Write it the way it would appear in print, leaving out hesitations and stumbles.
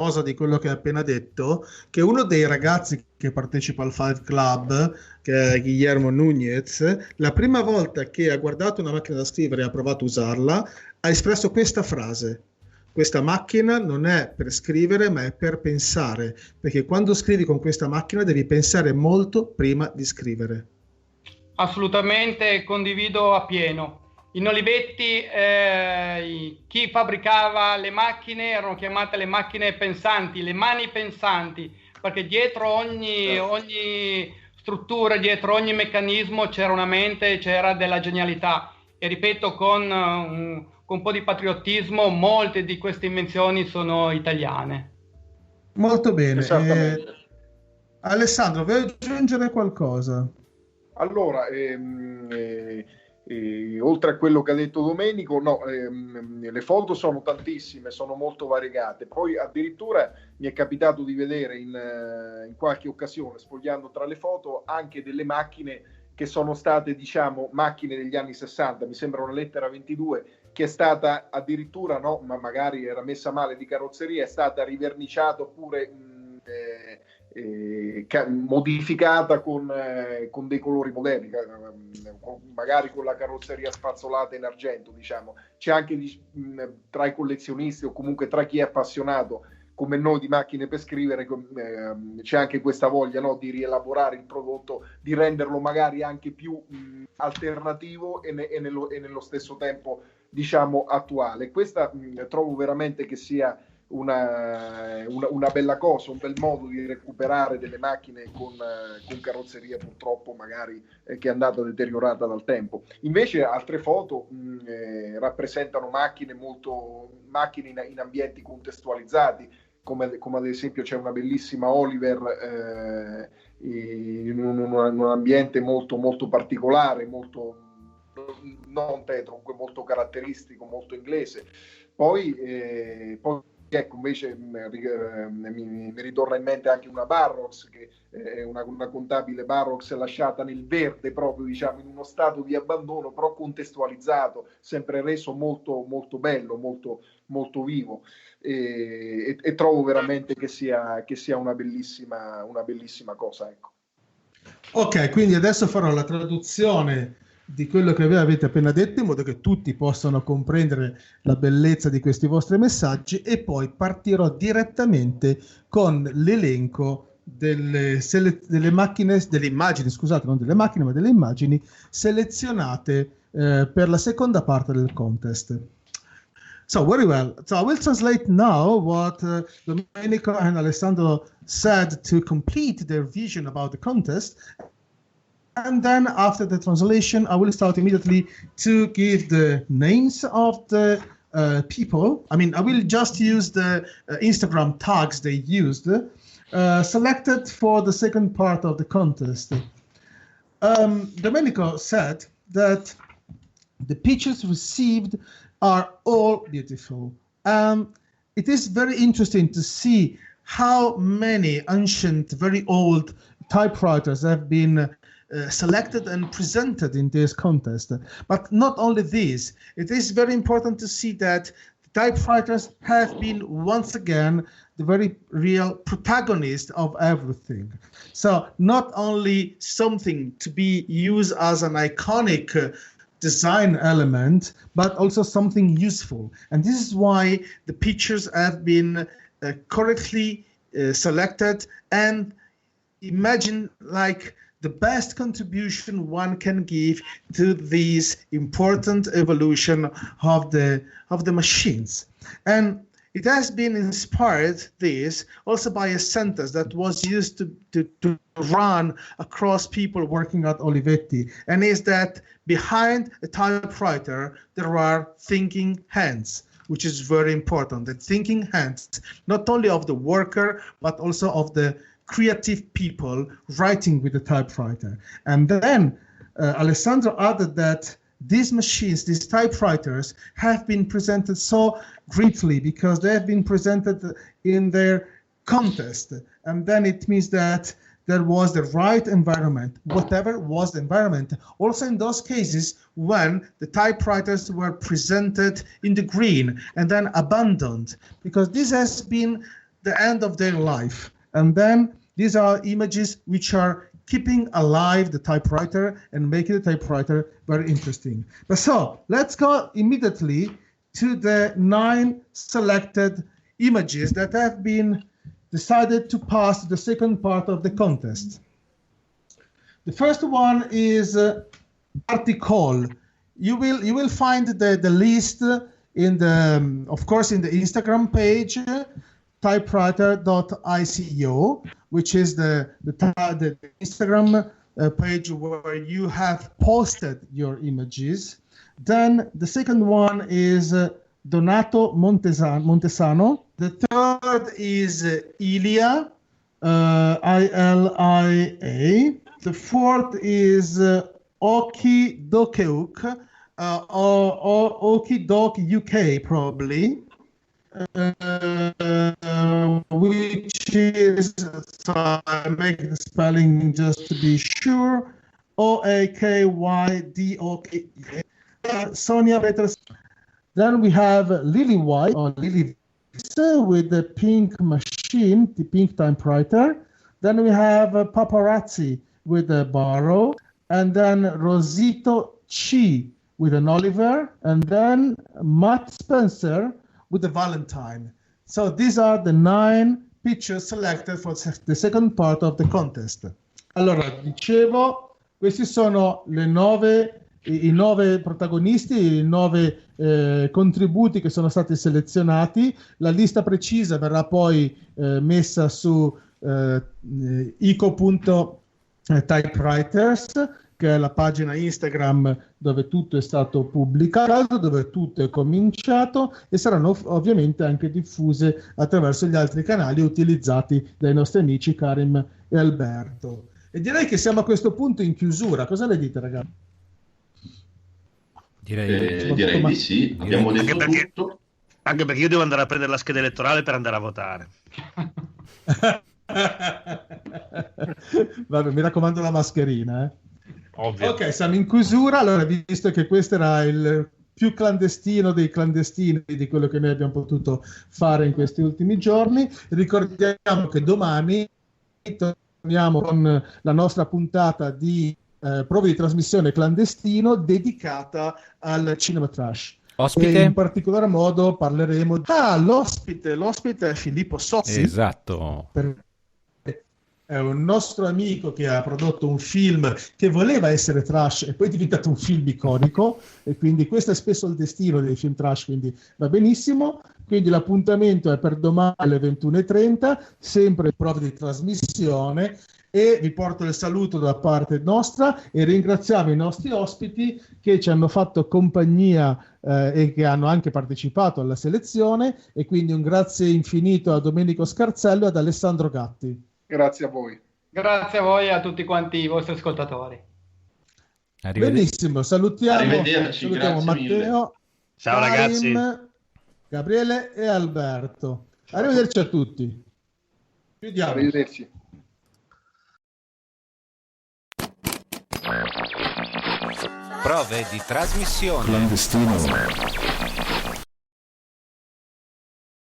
cosa di quello che hai appena detto, che uno dei ragazzi che partecipa al Five Club, che è Guillermo Núñez, la prima volta che ha guardato una macchina da scrivere e ha provato a usarla, ha espresso questa frase: questa macchina non è per scrivere, ma è per pensare, perché quando scrivi con questa macchina devi pensare molto prima di scrivere. Assolutamente condivido appieno. In Olivetti chi fabbricava le macchine erano chiamate le macchine pensanti, le mani pensanti, perché dietro ogni struttura, dietro ogni meccanismo c'era una mente, c'era della genialità. E ripeto, con un po' di patriottismo, molte di queste invenzioni sono italiane. Molto bene. Esattamente. Alessandro, vuoi aggiungere qualcosa? Allora, oltre a quello che ha detto Domenico, no, le foto sono tantissime, sono molto variegate. Poi addirittura mi è capitato di vedere in qualche occasione, sfogliando tra le foto, anche delle macchine che sono state, diciamo, macchine degli anni 60. Mi sembra una lettera 22 che è stata addirittura, no, ma magari era messa male di carrozzeria, è stata riverniciata oppure modificata con dei colori moderni, magari con la carrozzeria spazzolata in argento, diciamo. C'è anche tra i collezionisti o comunque tra chi è appassionato come noi di macchine per scrivere, c'è anche questa voglia, no, di rielaborare il prodotto, di renderlo magari anche più alternativo e nello stesso tempo, diciamo, attuale. Questa trovo veramente che sia una bella cosa, un bel modo di recuperare delle macchine con carrozzeria purtroppo magari che è andata deteriorata dal tempo. Invece altre foto rappresentano macchine in ambienti contestualizzati, come ad esempio c'è una bellissima Oliver in un ambiente molto, molto particolare, molto non tetro, comunque molto caratteristico, molto inglese. Poi ecco, invece mi ritorna in mente anche una Barrox, che è una contabile Barrox lasciata nel verde, proprio, diciamo, in uno stato di abbandono, però contestualizzato, sempre reso molto, molto bello, molto, molto vivo. E trovo veramente che sia una bellissima cosa, ecco. Ok, quindi adesso farò la traduzione di quello che voi avete appena detto, in modo che tutti possano comprendere la bellezza di questi vostri messaggi, e poi partirò direttamente con l'elenco delle macchine, delle immagini, scusate, non delle macchine, ma delle immagini selezionate per la seconda parte del contest. So, very well. So I will translate now what Domenico and Alessandro said to complete their vision about the contest. And then after the translation, I will start immediately to give the names of the people. I mean, I will just use the Instagram tags they used, selected for the second part of the contest. Domenico said that the pictures received are all beautiful. It is very interesting to see how many ancient, very old typewriters have been selected and presented in this contest. But not only this, it is very important to see that typewriters have been once again the very real protagonist of everything. So not only something to be used as an iconic design element, but also something useful. And this is why the pictures have been correctly selected, and imagine like the best contribution one can give to this important evolution of the machines. And it has been inspired, this, also by a sentence that was used to run across people working at Olivetti, and is that behind a typewriter, there are thinking hands, which is very important. The thinking hands, not only of the worker, but also of the creative people writing with the typewriter. And then Alessandro added that these machines, these typewriters, have been presented so greatly because they have been presented in their contest. And then it means that there was the right environment, whatever was the environment. Also in those cases when the typewriters were presented in the green and then abandoned, because this has been the end of their life. And then these are images which are keeping alive the typewriter and making the typewriter very interesting. But so let's go immediately to the 9 selected images that have been decided to pass to the second part of the contest. The first one is article. You will find the list in the, of course, in the Instagram page, typewriter.ico, which is the Instagram page where you have posted your images. Then the second one is Donato Montesano. The third is Ilia, ILIA. The fourth is Oki Dokeuk, or Oki Dok UK probably, which is, so I make the spelling just to be sure, OAKYDOK. Sonia Peters. Then we have Lily White, or Lily with the pink machine, the pink typewriter. Then we have Paparazzi with the Barrow, and then Rosito Chi with an Oliver, and then Matt Spencer with the Valentine. So these are the 9 pictures selected for the second part of the contest. Allora, dicevo, questi sono i 9 protagonisti, i 9 contributi che sono stati selezionati. La lista precisa verrà poi messa su ico.typewriters, che è la pagina Instagram dove tutto è stato pubblicato, dove tutto è cominciato, e saranno ovviamente anche diffuse attraverso gli altri canali utilizzati dai nostri amici Karim e Alberto. E direi che siamo a questo punto in chiusura. Cosa ne dite, ragazzi? Direi di sì, abbiamo detto tutto. Anche perché io devo andare a prendere la scheda elettorale per andare a votare. Vabbè, mi raccomando la mascherina, Ovvio. Ok, siamo in chiusura. Allora, visto che questo era il più clandestino dei clandestini di quello che noi abbiamo potuto fare in questi ultimi giorni, ricordiamo che domani torniamo con la nostra puntata di prove di trasmissione clandestino dedicata al cinema trash. Ospite? E in particolar modo parleremo l'ospite è Filippo Sozzi. Esatto. È un nostro amico che ha prodotto un film che voleva essere trash e poi è diventato un film iconico, e quindi questo è spesso il destino dei film trash, quindi va benissimo. Quindi l'appuntamento è per domani alle 21:30, sempre prove di trasmissione, e vi porto il saluto da parte nostra e ringraziamo i nostri ospiti che ci hanno fatto compagnia e che hanno anche partecipato alla selezione, e quindi un grazie infinito a Domenico Scarzello e ad Alessandro Gatti. Grazie a voi. Grazie a voi e a tutti quanti i vostri ascoltatori. Benissimo, salutiamo grazie Matteo, mille. Ciao ragazzi. Gabriele e Alberto. Arrivederci a tutti. Chiudiamo. Arrivederci. Prove di trasmissione clandestino.